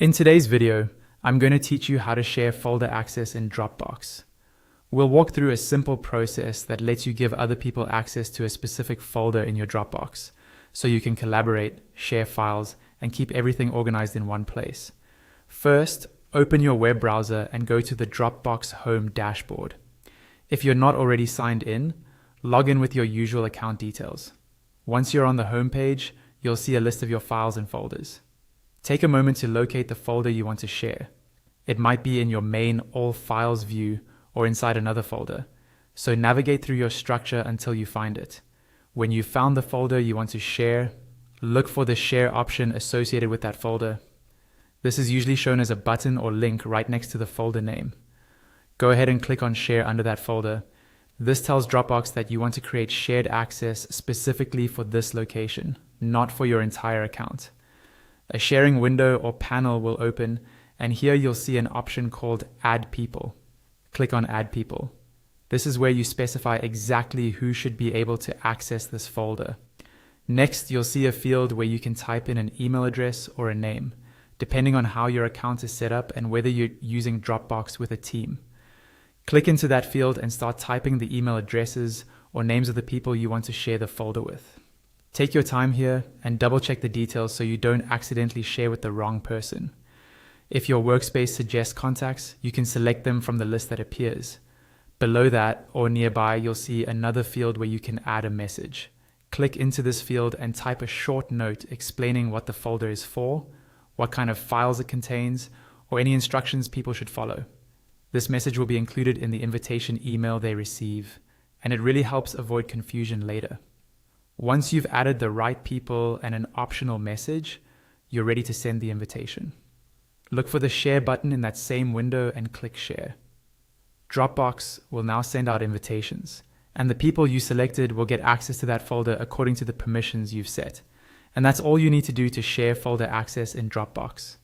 In today's video, I'm going to teach you how to share folder access in Dropbox. We'll walk through a simple process that lets you give other people access to a specific folder in your Dropbox, so you can collaborate, share files, and keep everything organized in one place. First, open your web browser and go to the Dropbox Home dashboard. If you're not already signed in, log in with your usual account details. Once you're on the home page, you'll see a list of your files and folders. Take a moment to locate the folder you want to share. It might be in your main All Files view or inside another folder, so navigate through your structure until you find it. When you've found the folder you want to share, look for the Share option associated with that folder. This is usually shown as a button or link right next to the folder name. Go ahead and click on Share under that folder. This tells Dropbox that you want to create shared access specifically for this location, not for your entire account. A sharing window or panel will open, and here you'll see an option called Add People. Click on Add People. This is where you specify exactly who should be able to access this folder. Next, you'll see a field where you can type in an email address or a name, depending on how your account is set up and whether you're using Dropbox with a team. Click into that field and start typing the email addresses or names of the people you want to share the folder with. Take your time here and double check the details so you don't accidentally share with the wrong person. If your workspace suggests contacts, you can select them from the list that appears. Below that or nearby, you'll see another field where you can add a message. Click into this field and type a short note explaining what the folder is for, what kind of files it contains, or any instructions people should follow. This message will be included in the invitation email they receive, and it really helps avoid confusion later. Once you've added the right people and an optional message, you're ready to send the invitation. Look for the Share button in that same window and click Share. Dropbox will now send out invitations, and the people you selected will get access to that folder according to the permissions you've set. And that's all you need to do to share folder access in Dropbox.